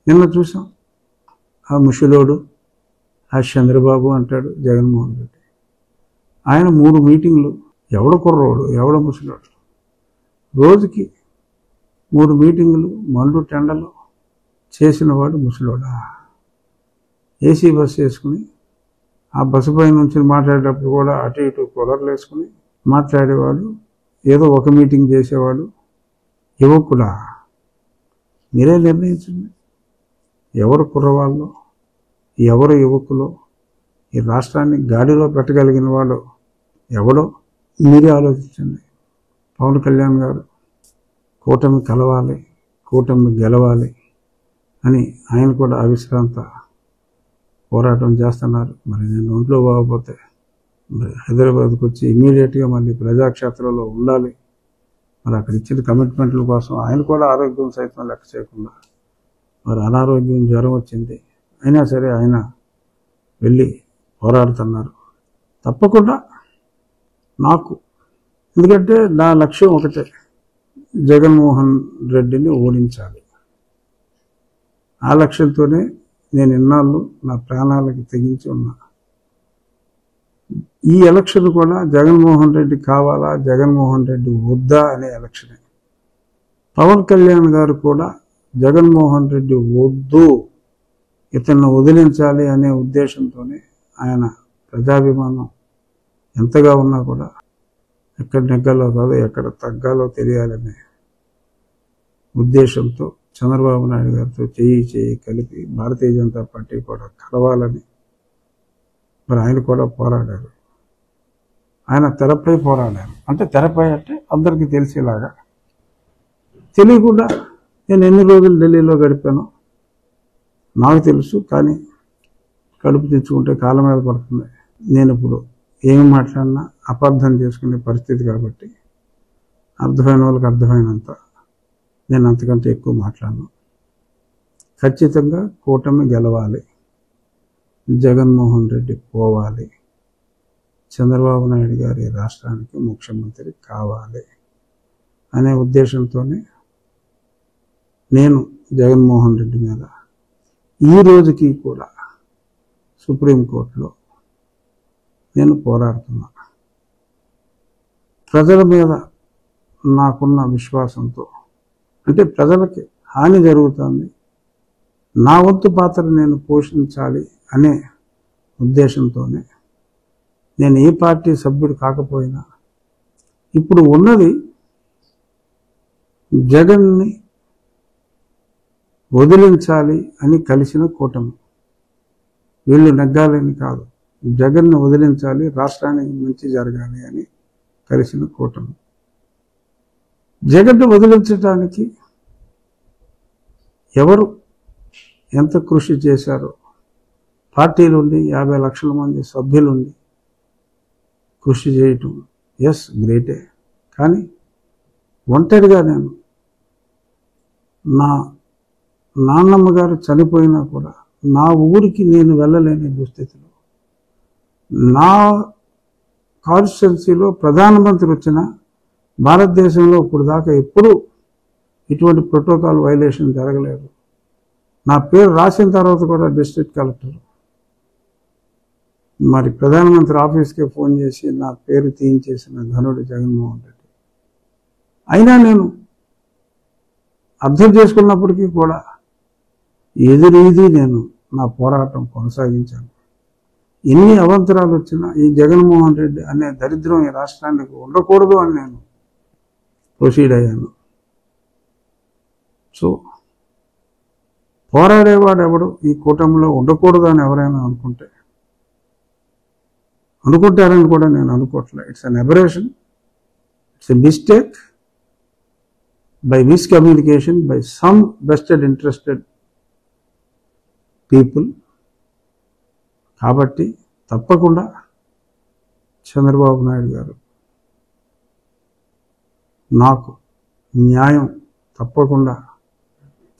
నిన్న చూసాం. ఆ ముషిలోడు, ఆ చంద్రబాబు అంటాడు జగన్మోహన్ రెడ్డి. ఆయన 3 మీటింగ్లు, ఎవడ కుర్రోడు ఎవడ ముసలోడు, రోజుకి 3 మీటింగులు మండు టెండలు చేసిన వాడు ముసలోడా? ఏసీ బస్సు వేసుకుని ఆ బస్సు పై నుంచి మాట్లాడేటప్పుడు కూడా అటు ఇటు కూలర్లు వేసుకుని మాట్లాడేవాడు, ఏదో ఒక మీటింగ్ చేసేవాడు. యువకుడా? మీరే నిర్ణయించండి. ఎవరు కుర్రవాళ్ళు, ఎవరు యువకులు, ఈ రాష్ట్రాన్ని గాడిలో పెట్టగలిగిన వాడు ఎవడో మీరే ఆలోచించండి. పవన్ కళ్యాణ్ గారు కూటమి కలవాలి, కూటమి గెలవాలి అని ఆయన కూడా అవిశ్రాంత పోరాటం చేస్తున్నారు. మరి నేను ఒంట్లో బాగపోతే మరి హైదరాబాద్కి వచ్చి ఇమీడియట్గా మళ్ళీ ప్రజాక్షేత్రంలో ఉండాలి. మరి అక్కడ ఇచ్చిన కమిట్మెంట్ల కోసం ఆయన కూడా ఆరోగ్యం సైతం లెక్క చేయకుండా మరి అనారోగ్యం, జ్వరం వచ్చింది, అయినా సరే ఆయన వెళ్ళి పోరాడుతున్నారు. తప్పకుండా నాకు, ఎందుకంటే నా లక్ష్యం ఒకటే, జగన్మోహన్ రెడ్డిని ఓడించాలి. ఆ లక్ష్యంతోనే నేను ఇన్నాళ్ళు నా ప్రాణాలకు తెగించి ఉన్నా. ఈ ఎలక్షన్ కూడా జగన్మోహన్ రెడ్డి కావాలా, జగన్మోహన్ రెడ్డి వద్దా అనే ఎలక్షనే. పవన్ కళ్యాణ్ గారు కూడా జగన్మోహన్ రెడ్డి వద్దు, ఇతన్ని వదిలించాలి అనే ఉద్దేశంతోనే ఆయన ప్రజాభిమానం ఎంతగా ఉన్నా కూడా ఎక్కడ నెగ్గాలో కాదు, ఎక్కడ తగ్గాలో తెలియాలనే ఉద్దేశంతో చంద్రబాబు నాయుడు గారితో చేయి కలిపి భారతీయ జనతా పార్టీ కూడా కలవాలని మరి ఆయన కూడా పోరాడారు. ఆయన తెరపై పోరాడారు. అంటే తెరపై అంటే అందరికీ తెలిసేలాగా. తెలియకుండా నేను ఎన్ని రోజులు ఢిల్లీలో గడిపానో నాకు తెలుసు. కానీ కడుపు తెచ్చుకుంటే కాళ్ళ మీద పడుతుంది. నేను ఇప్పుడు ఏమి మాట్లాడినా అపార్థం చేసుకునే పరిస్థితి కాబట్టి అర్థమైన వాళ్ళకి అర్థమైనంత నేను అంతకంటే ఎక్కువ మాట్లాడను. ఖచ్చితంగా కూటమి గెలవాలి, జగన్మోహన్ రెడ్డి పోవాలి, చంద్రబాబు నాయుడు గారి రాష్ట్రానికి ముఖ్యమంత్రి కావాలి అనే ఉద్దేశంతోనే నేను జగన్మోహన్ రెడ్డి మీద ఈ రోజుకి కూడా సుప్రీంకోర్టులో నేను పోరాడుతున్నా. ప్రజల మీద నాకున్న విశ్వాసంతో, అంటే ప్రజలకి హాని జరుగుతుంది, నా వంతు పాత్ర నేను పోషించాలి అనే ఉద్దేశంతోనే నేను ఏ పార్టీ సభ్యుడు కాకపోయినా ఇప్పుడు ఉన్నది జగన్ని వదిలించాలి అని కలిసిన కూటమి. వీళ్ళు నెగ్గాలని కాదు, జగన్ను వదిలించాలి, రాష్ట్రానికి మంచి జరగాలి అని కలిసిన కూటమి. జగన్ను వదిలించడానికి ఎవరు ఎంత కృషి చేశారో, పార్టీలుండి 50 లక్షల మంది సభ్యులుండి కృషి చేయటం ఎస్ గ్రేటే. కానీ ఒంటరిగా నేను, నా నాన్నమ్మ గారు చనిపోయినా కూడా నా ఊరికి నేను వెళ్ళలేని దుస్థితిలో, నా కాన్స్టిట్యున్సీలో ప్రధానమంత్రి వచ్చిన భారతదేశంలో ఇప్పుడు దాకా ఎప్పుడూ ఇటువంటి ప్రోటోకాల్ వైలేషన్ జరగలేదు. నా పేరు రాసిన తర్వాత కూడా డిస్ట్రిక్ట్ కలెక్టర్ మరి ప్రధానమంత్రి ఆఫీస్కే ఫోన్ చేసి నా పేరు తీయించేసిన ఘనుడు జగన్మోహన్ రెడ్డి. అయినా నేను అర్థం చేసుకున్నప్పటికీ కూడా ఎదురీది నేను నా పోరాటం కొనసాగించాను. ఎన్ని అవంతరాలు వచ్చినా ఈ జగన్మోహన్ రెడ్డి అనే దరిద్రం ఈ రాష్ట్రానికి ఉండకూడదు అని నేను ప్రొసీడ్ అయ్యాను. సో పోరాడేవాడు ఎవడు ఈ కూటమిలో ఉండకూడదు అని ఎవరైనా అనుకుంటారని కూడా నేను అనుకోవట్లేదు. It's an aberration, it's a mistake by miscommunication by some vested interested people. కాబట్టి తప్పకుండా చంద్రబాబు నాయుడు గారు నాకు న్యాయం తప్పకుండా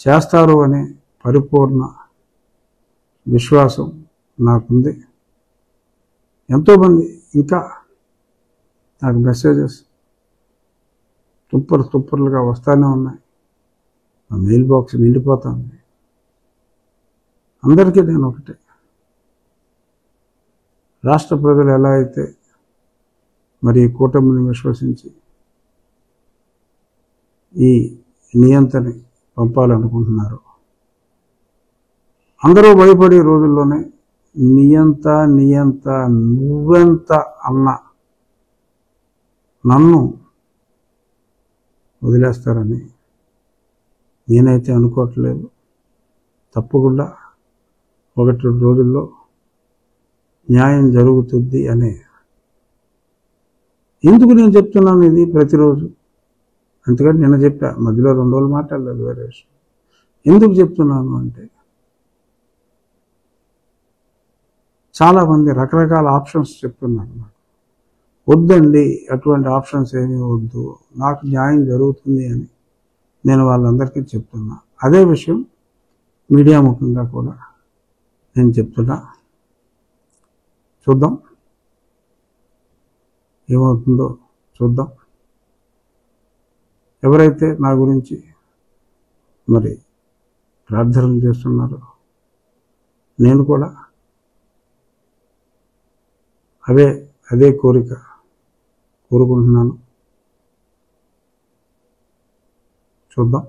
చేస్తారు అనే పరిపూర్ణ విశ్వాసం నాకుంది. ఎంతోమంది ఇంకా నాకు మెసేజెస్ తుప్పర్లుగా వస్తూనే ఉన్నాయి. నా మెయిల్ బాక్స్ నిండిపోతుంది. అందరికీ నేను ఒకటే, రాష్ట్ర ప్రజలు ఎలా అయితే మరి ఈ కూటమిని విశ్వసించి ఈ నియంతని పంపాలనుకుంటున్నారు, అందరూ భయపడే రోజుల్లోనే నియంత నువ్వెంత అన్న నన్ను వదిలేస్తారని నేనైతే అనుకోవట్లేదు. తప్పకుండా 1-2 రోజుల్లో న్యాయం జరుగుతుంది అనే. ఎందుకు నేను చెప్తున్నాను ఇది ప్రతిరోజు? అందుకని నిన్న చెప్పా, మధ్యలో 2 రోజులు మాట్లాడలేదు, వేరే విషయం. ఎందుకు చెప్తున్నాను అంటే, చాలామంది రకరకాల ఆప్షన్స్ చెప్తున్నారు నాకు. వద్దండి, అటువంటి ఆప్షన్స్ ఏమీ వద్దు, నాకు న్యాయం జరుగుతుంది అని నేను వాళ్ళందరికీ చెప్తున్నా. అదే విషయం మీడియా ముఖంగా కూడా నేను చెప్తున్నా. చూద్దాం ఏమవుతుందో చూద్దాం. ఎవరైతే నా గురించి మరి ప్రార్థనలు చేస్తున్నారో నేను కూడా అదే కోరిక కోరుకుంటున్నాను. చూద్దాం.